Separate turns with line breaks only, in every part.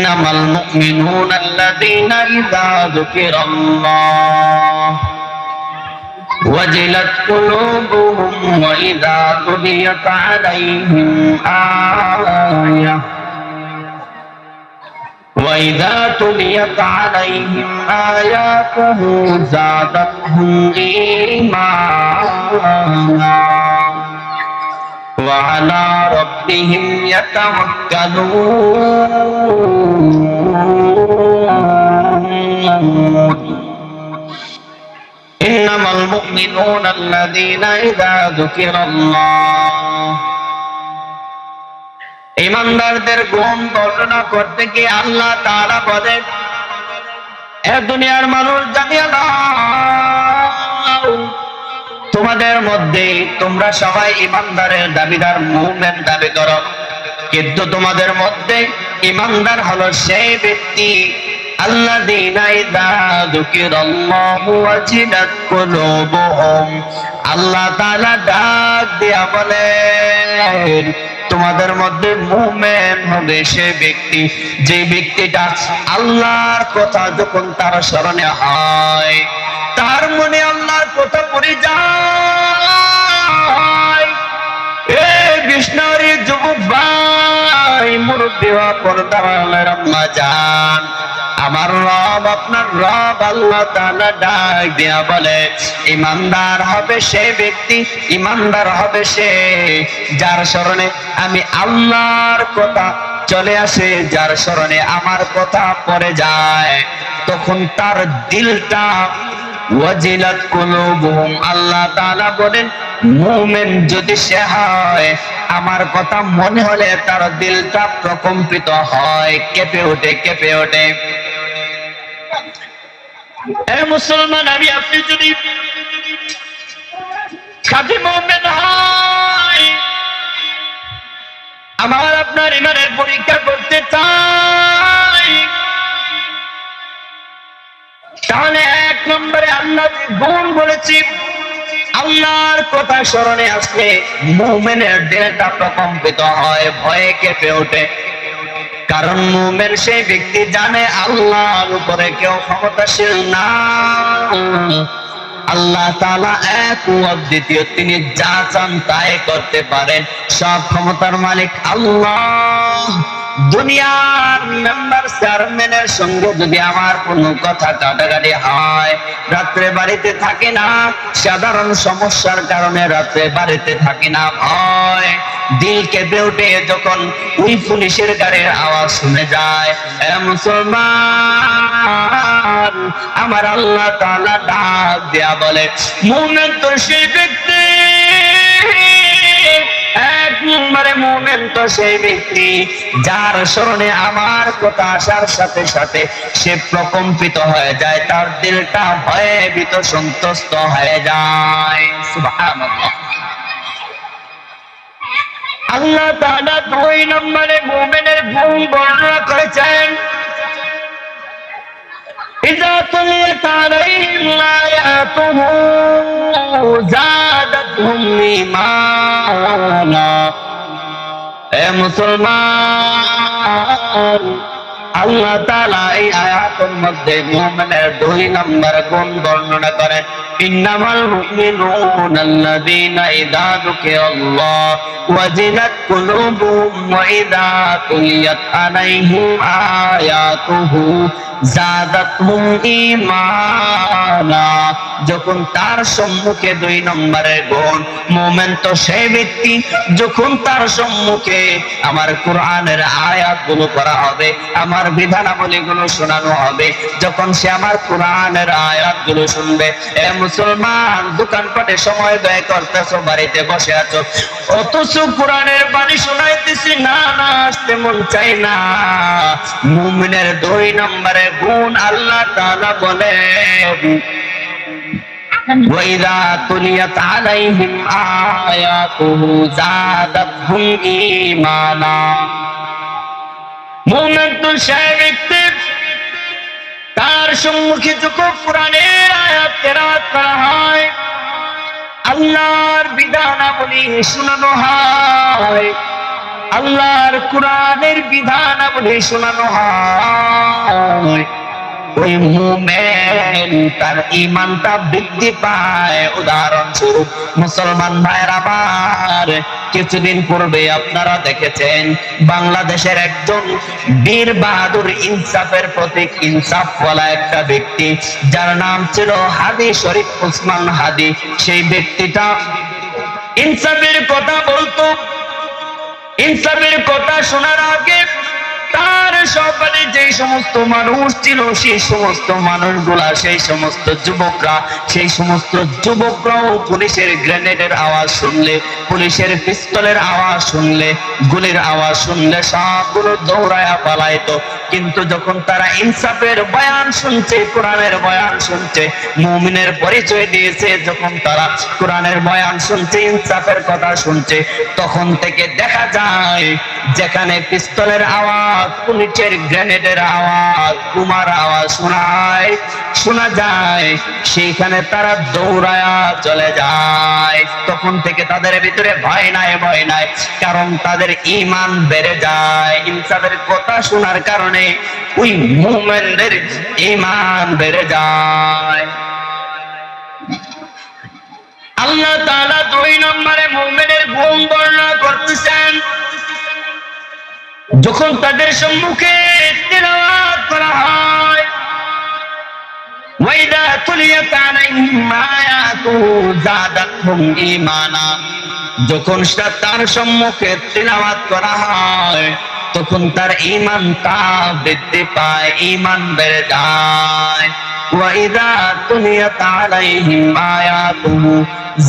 ইন্নামাল মুমিনুনা আল্লাযীনা ইযা যুকিরাল্লাহ ওয়াজিলাত কুলুবুহুম ওয়া ইযা তুলিয়াত আলাইহিম আয়াহ وَإِذَا تُلِيَتْ عَلَيْهِمْ آيَاتُهُ زَادَتْهُمْ إِيمَانًا وَعَلَى رَبِّهِمْ يَتَوَكَّلُونَ إِنَّمَا الْمُؤْمِنُونَ الَّذِينَ إِذَا ذُكِرَ اللَّهُ ইমানদারদের গুণ বর্ণনা করতে গিয়ে আল্লাহ তাআলা বলেন, এ দুনিয়ার মানুষ জানিয়ে নাও, তোমাদের মধ্যে তোমরা সবাই ইমানদারের দাবিদার, মুমিন দাবি করো, কিন্তু তোমাদের মধ্যে ইমানদার হলো সেই ব্যক্তি আল্লাযীনা ইযা যুকিরাল্লাহু ওয়াজিলাত কুলুবুহুম। আল্লাহ তাআলা ডাক দিয়া বলেন, তোমাদের মধ্যে মুমিন হবে সে ব্যক্তি যে ব্যক্তিটা আল্লাহর কথা যখন তার স্মরণে হয়, তার মনে আল্লাহর কথা পড়ে যায়। এই বিষ্ণুরী যুবক ভাই, মুরব্বী ওয়া পর্দাওয়ালার আম্মা জান, আমার রব আপনার রব আল্লাহ তাআলা ডাক দিয়া বলে, ইমানদার হবে সে ব্যক্তি, ইমানদার হবে সে যার স্মরণে আমি আল্লাহর কথা চলে আসে, যার স্মরণে আমার কথা পড়ে যায়, তখন তার দিলটা ওয়াজিলাত কুলুবুহুম। আল্লাহ তাআলা বলেন, মুমিন যদি সে হয়, আমার কথা মনে হলে তার দিলটা প্রকম্পিত হয়, কেঁপে ওঠে, কেঁপে ওঠে। এ মুসলমান, আমি আপনি যদি খাঁটি মুমিন হয়, আমার আপনার ইমানের পরীক্ষা করতে চাই, তাহলে এক নম্বরে আল্লাহ যে গুণ বলেছি, আল্লাহর কথা স্মরণে আসলে মুমিনের দিলটা প্রকম্পিত হয়, ভয়ে কেঁপে ওঠে। কারণ মুমিন সেই ব্যক্তি জানে আল্লাহর উপরে কেউ ক্ষমতাশীল না, আল্লাহ তাআলা এক ও অদ্বিতীয়, তিনি যা চান তাই করতে পারেন, সব ক্ষমতার মালিক আল্লাহ। দুনিয়ার মেম্বার চেয়ারম্যানের সঙ্গে যদি আমার কোনো কথা কাটাকাটি হয়, রাত্রে বাড়িতে থাকি না, সাধারণ সমস্যার কারণে রাত্রে বাড়িতে থাকি না, ভয় দিল কেঁপে ওঠে যখন ওই পুলিশের গাড়ির আওয়াজ শুনে যায়। এ মুসলমান, আমার আল্লাহ তাআলা ডাক দেয়া বলে, মুমিন তো সেই ব্যক্তি, এক নম্বরে মুমিন তো সেই ব্যক্তি যার স্মরণে আমার কথা আসার সাথে সাথে সে প্রকম্পিত হয়ে যায়, তার দিলটা ভয়ে ভীত সন্ত্রস্ত হয়ে যায়। সুবহানাল্লাহ। আল্লাহ তাআলা দুই নম্বরে মুমিনের গুণ বর্ণনা করেছেন, ইযা তুলিয়াত আলাইহিম আয়াতুহু যাদাতহুম ঈমানা। এ মুসলমান, আল্লাহ তাআলা এই আয়াতের মধ্যে মুমিনের দুই নম্বর গুণ বর্ণনা করেন, ইন্নামাল মুমিনুনা আল্লাযীনা ইযা যুকিরাল্লাহ ওয়াজিলাত কুলুবুহুম ওয়া ইযা তুলিয়াত আলাইহিম আয়াতুহু যাদাতহুম ঈমানা। যখন তার সম্মুখে দুই নম্বরের গুণ, মুমিন তো সেই ব্যক্তি যখন তার সম্মুখে আমার কোরআনের আয়াতগুলো করা হবে, আমার বিধানাবলীগুলো শোনানো হবে, যখন সে আমার কোরআনের আয়াতগুলো শুনবে, এ মুসলমান, দোকানপাটে সময় ব্যয় করতেছো, বাড়িতে বসে আছো, অথচ কোরআনের বাণী শোনাইতেছি না, না আসতে মন চাই না। মুমিনের দুই নম্বরে গুণ আল্লাহ তাআলা বলেন, ওয়াইদা তুলিয়াত আলাইহিম আয়াতুহু যাদাতহুম ঈমানা। মুমিন তো সেই ব্যক্তি তার সম্মুখে যখন কোরআনের আয়াত তেলাওয়াত করা হয়, আল্লাহর বিধানাবলী শোনানো হয়, আল্লাহর কোরআনের বিধানাবলী শোনানো হয়, ওই মুমিন তার ঈমানটা বৃদ্ধি পায়। উদাহরণস্বরূপ মুসলমান ভাইয়ের, আবার কিছুদিন পূর্বে আপনারা দেখেছেন বাংলাদেশের একজন বীর বাহাদুর, ইনসাফের প্রতীক, ইনসাফ বলা একটা ব্যক্তি, যার নাম ছিল হাদি শরীফ ওসমান হাদি। সেই ব্যক্তিটা ইনসাফের কথা বলতো। ইনসাফের কথা শোনার আগে তার সকালে যে সমস্ত মানুষ ছিল, সেই সমস্ত মানুষগুলা, সেই সমস্ত যুবকরাও পুলিশের গ্রেনেডের আওয়াজ শুনলে, পুলিশের পিস্তলের আওয়াজ শুনলে, গুলির আওয়াজ শুনলে সবগুলো দৌড়ায়া পালাইতো। কিন্তু যখন তারা ইনসাফের বয়ান শুনছে, কোরআনের বয়ান শুনছে, মুমিনের পরিচয় দিয়েছে, যখন তারা কোরআনের বয়ান শুনছে, ইনসাফের কথা শুনছে, তখন থেকে দেখা যায় যেখানে পিস্তলের আওয়াজ, পুলিশের গ্রেনেডের আওয়াজ, বোমার আওয়াজ শোনা যায়, সেইখানে তারা দৌড়ায়া চলে যায়। তখন থেকে তাদের ভিতরে ভয় নাই, কারণ তাদের ঈমান বেড়ে যায়। ইনসাফের কথা শোনার কারণে ওই মুমিনদের ঈমান বেড়ে যায়। আল্লাহ তাআলা 2 নম্বরে মুমিনের গুণ বর্ণনা করতেছেন, যখন তাদের সম্মুখে তিলাওয়াত করা হয়, ওয়াইদা তুলিয়াত আলাইহিম আয়াতুহু যাদাতহুম ঈমানা, যখন তার সম্মুখে তিলাওয়াত করা হয়, তখন তার ঈমানটা বৃদ্ধি পায়, ঈমান বেড়ে যায়। ওয়াইদা তুলিয়াত আলাইহিম আয়াতুহু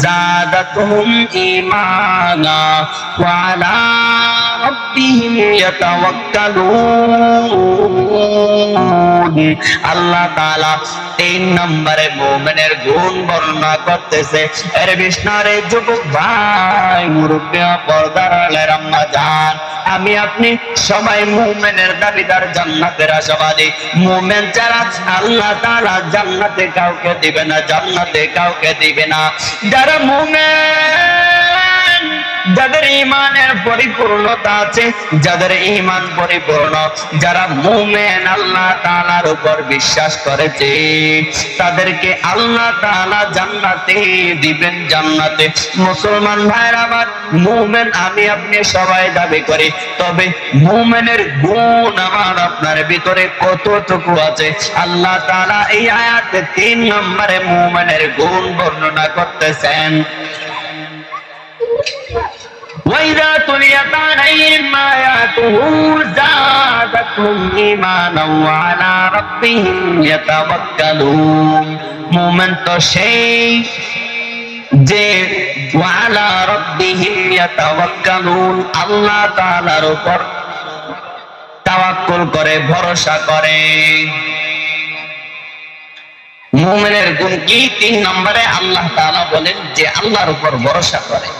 যাদাতহুম ঈমানা ওয়া আলা রাব্বিহিম ইয়াতাওয়াক্কালুন। আল্লাহ তাআলা 3 নম্বরে মুমিনের গুণ বর্ণনা করতেছে। এর বিষ্ণারে যুবক ভাই, মুরব্বী, পর্দার আলের আম্মা জান, আমি আপনি সবাই মুমিনের দাবিদার, জান্নাতের আশাবাদী। মুমিন যারা, আল্লাহ তাআলা জান্নাতে কাউকে দিবে না, জান্নাতে কাউকে দিবে না। যারা মুমিন, যাদের ঈমানের পরিপূর্ণতা আছে, যাদের ঈমান পরিপূর্ণ, যারা মুমিন, আল্লাহ তাআলার উপর বিশ্বাস করেছে, তাদেরকে আল্লাহ তাআলা জান্নাতে দিবেন, জান্নাতে। মুসলমান ভাইরা আমার, মুমিন আমি আপনি সবাই দাবি করি, তবে মুমিনের গুণ আমার আপনার ভিতরে কতটুকু আছে? আল্লাহ তাআলা এই আয়াতে 3 নম্বরে মুমিনের গুণ বর্ণনা করতেছেন। وَإِذَا تُلِيَتْ عَلَيْهِمْ آيَاتُهُ زَادَتْهُمْ إِيمَانًا وَعَلَى رَبِّهِمْ يَتَوَكَّلُونَ। মুমিন তো সেই যে ওয়ালা রাব্বিহিম ইয়াতাওয়াক্কালুন, আল্লাহ তাআলার উপর তাওয়াক্কুল করে, ভরসা করে। মুমিনের গুণ কি? 3 নম্বরে আল্লাহ তাআলা বলেন যে আল্লাহর উপর ভরসা করে।